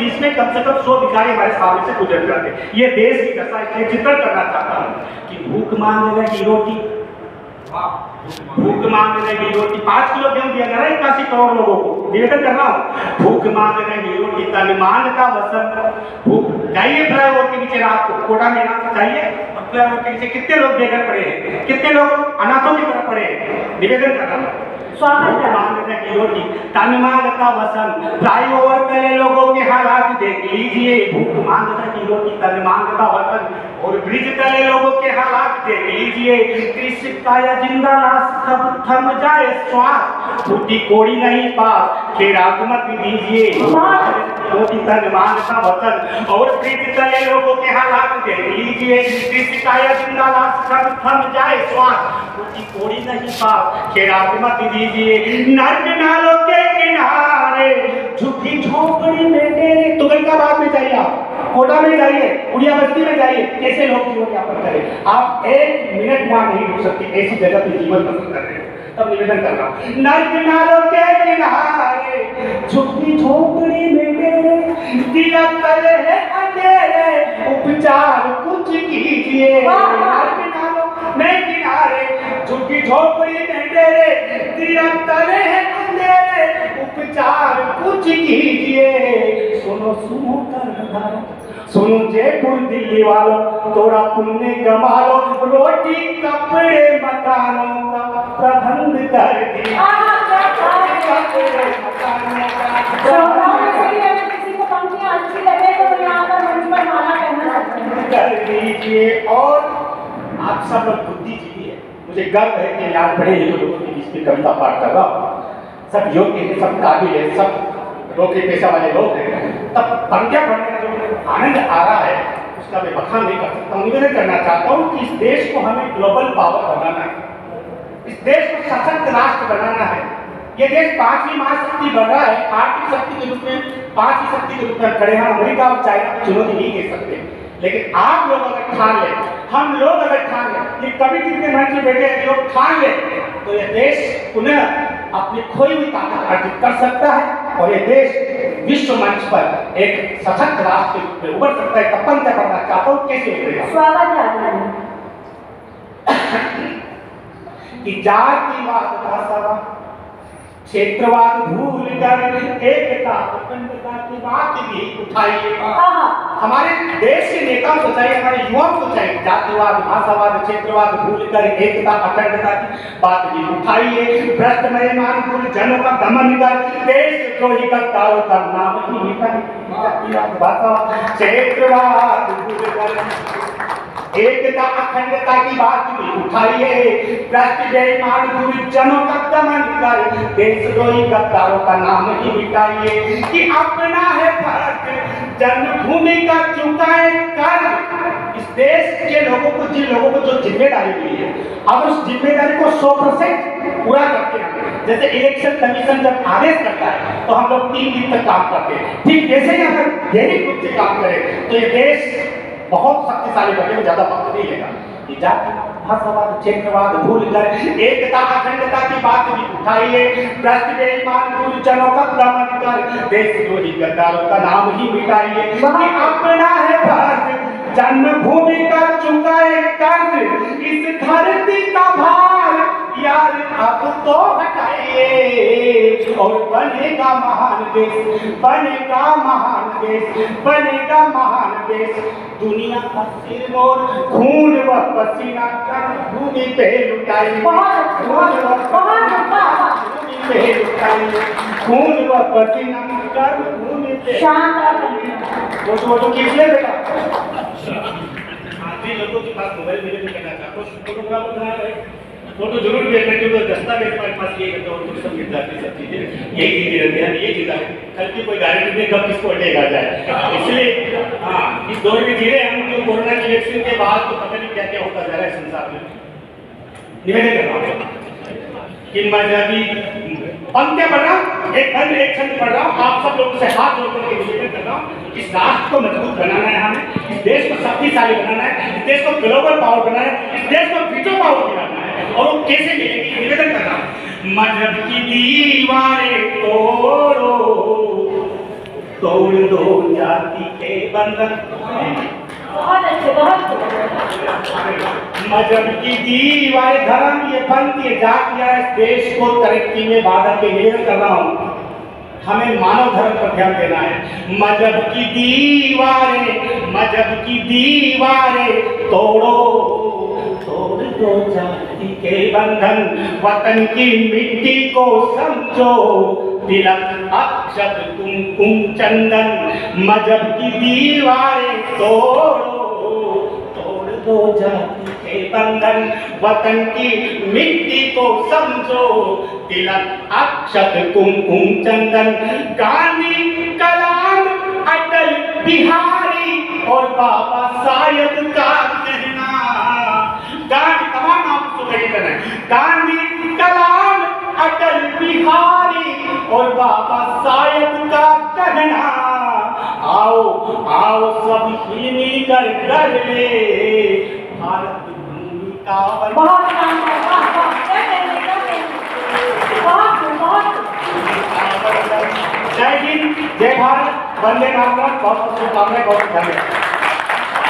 बीच में कम से कम 100 भिखारी हमारे सामने से गुजर जाते। ये देश की दशा, इसलिए चित्रण करना चाहता हूँ कि भूख मांग रही रोटी, भूख मांग रही रोटी, 5 किलो गेहूं दिया जा रहा है 81 करोड़ लोगों को, निवेदन कर रहा हूँ। भूख मांग रही रोटी, तन मांगता वसन, भूख जाइए फ्लाईओवर के नीचे रात को, कोटा में नाम चाहिए, और फ्लाईओवर के नीचे कितने लोग बेघर पड़े हैं, कितने लोग अनाथों की तरह पड़े हैं, निवेदन कर रहा हूँ। भूख मांग रही रोटी, तन मांगता वसन, फ्लाईओवर तले लोगों के हालात देख लीजिए। भूख मांग रही रोटी, तन मांगता वसन, और ब्रिज तले लोगों के हालात देख लीजिए। कृषि काया जिंदा लाश, कब थम जाए श्वास, फूटी कोड़ी नहीं पास, खेराक मत दीजिए। रोटी तन मांगता वसन, और ब्रिज तले लोगों के हालात देख लीजिए। कृषि काया जिंदा लाश, कब थम जाए श्वास, फूटी कोड़ी नहीं पास, खेराक मत दीजिए। नर्क नालों के किनारे झुकी झोपड़ी में डेरे, तुगलकाबाद में जाइए, आप कोटा में जाइए, उड़िया बस्ती में जाइए, कैसे लोग जीवन यापन करें। आप 1 मिनट वहां नहीं रुक सकते, ऐसी जगह पे जीवन पसंद कर रहे हैं। तब निवेदन कर रहा हूँ, नर्क नालों के किनारे झुकी झोपड़ी में डेरे, दिया तले है अंधेरे, उपचार कुछ कीजिए। नर्क नालों में किनारे झुकी झोपड़ी में डेरे, दिया तले है अंधेरे, उपचार कुछ कीजिए। सुनो सुनो कर सुनो जयपुर दिल्ली वालों, थोड़ा पुण्य कमा लो, रोटी कपड़े मकानों का प्रबंध कर दिया। कर दीजिए। और आप सब लोग बुद्धिजीवी है, मुझे गर्व है कि आज बड़े ही लोगों के बीच में कविता पाठ कर रहा हूँ। सब योग्य है, सब काबिल है, सब नौकरी पेशा वाले लोग हैं। तब पंक्तियां पढ़ने का जो आनंद आ रहा है उसका मैं बखान नहीं कर सकता हूँ। निवेदन करना चाहता हूँ कि इस देश को हमें ग्लोबल पावर बनाना है, इस देश को सशक्त राष्ट्र बनाना है। ये देश 5वीं महाशक्ति बन रहा है, आर्थिक शक्ति के रूप में 5वीं शक्ति के रूप में खड़े हैं। अमेरिका और चाइना को चुनौती नहीं दे सकते, लेकिन आप लोग अगर ठान लें, हम लोग अगर ठान लें, ये कमिटी के मंच में बैठे हैं लोग ठान लें, तो ये देश पुनः अपनी खोई हुई ताकत अर्जित कर सकता है, और ये देश विश्व मंच पर एक सशक्त राष्ट्र के रूप में उभर सकता है। तब पंक्तियां पढ़ना चाहता हूँ, कैसे उभरेगा। स्वागत है कि जातिवाद भाषावाद क्षेत्रवाद भूल कर एकता अखंडता की बात भी उठाइए। हमारे देश के नेताओं को चाहिए, हमारे युवाओं को चाहिए, जातिवाद भाषावाद क्षेत्रवाद भूल कर एकता अखंडता की बात भी उठाइए। भ्रष्ट मेहमान जनों का दमन कर देश द्रोही गद्दारों का नाम ही मिटाइए। जातिवाद भाषावाद क्षेत्रवाद भूल कर एकता अखंडता की बात भी उठाइए। भ्रष्ट बेईमान जनों का दमन कर देशद्रोही गद्दारों का नाम ही मिटाइए। कि अपना है फर्ज जन्मभूमि का चुकाए कर्ज। इस देश के लोगों को, जिन लोगों को जो जिम्मेदारी मिली है, अब उस जिम्मेदारी को 100% पूरा करते हैं। जैसे इलेक्शन कमीशन जब आदेश करता है तो हम लोग 3 दिन तक काम करते हैं, ठीक वैसे ही अगर दैनिक रूप से काम करें तो ये देश बहुत शक्तिशाली बनने में ज्यादा वक्त नहीं लेगा। जाति भाषावाद क्षेत्रवाद भूल कर एकता अखंडता की बात भी उठाइए। भ्रष्ट बेईमान जनों का दमन कर देशद्रोही गद्दारों का नाम ही मिटाइए। अपना है फर्ज जन्मभूमि का चुकाए कर्ज, इस धरती का भार यार अब तो हटाइए। और बनेगा महान देश, बनेगा महान देश, बनेगा महान देश। दुनिया का सिरमौर खून व पसीना कर भूमि पे लुटाइए। खून व पसीना कर भूमि पे। फोटो खींचिए बेटा। आदमी लोगों के पास मोबाइल मेरे भी करना चाहता हूँ, फोटोग्राफर बना रहे, फोटो जरूर भेजना, क्योंकि दस्तावेज हमारे पास ये करते और सब मिल जाती सब चीजें यही चीजें रहती है, ये चीज़ है। कल की कोई गारंटी नहीं कब किसको अटैक आ जाए, इसलिए हाँ इस दौर में जी रहे हम जो कोरोना की वैक्सीन के बाद तो पता नहीं क्या क्या होता जा रहा है संसार में। निवेदन कर रहा हूँ कि मजहबी पंक्तियां पढ़ रहा हूँ, एक छंद पढ़ रहा हूँ, आप सब लोगों से हाथ जोड़ करके निवेदन कर रहा हूँ। इस राष्ट्र को मजबूत बनाना है हमें, इस देश को शक्तिशाली बनाना है, इस देश को ग्लोबल पावर बनाना है, इस देश को विजो पावर दिलाना है। और वो कैसे मिलेगी निवेदन कर रहा हूँ। मजहब की दीवारें तोड़ो, तोड़ दो जाति के बंधन। बहुत अच्छे, बहुत मजहब की दीवार, धर्म ये पंथ ये जातियां इस देश को तरक्की में बाधा के लिए कर रहा हूं। हमें मानव धर्म पर ध्यान देना है। मजहब की दीवारें तोड़ो, तोड़ दो जाति के बंधन, वतन की मिट्टी को समझो, तिलक अक्षत कुमकुम चंदन। मजहब की दीवारें तोड़ो, तोड़ दो जाति के बंधन, वतन की मिट्टी को समझो, तिलक अक्षत कुमकुम चंदन। गांधी, कलाम, अटल बिहारी और बाबा साहेब का कहना, गांधी तमाम आपको कहना है, गांधी, कलाम, अटल बिहारी और बाबा साहेब का कहना, आओ आओ सब हिल कर कर ले भारत भूमि का बहुत जय हिंद, जय भारत, वंदे मातरम। बहुत शुभकामनाएं, बहुत धन्यवाद।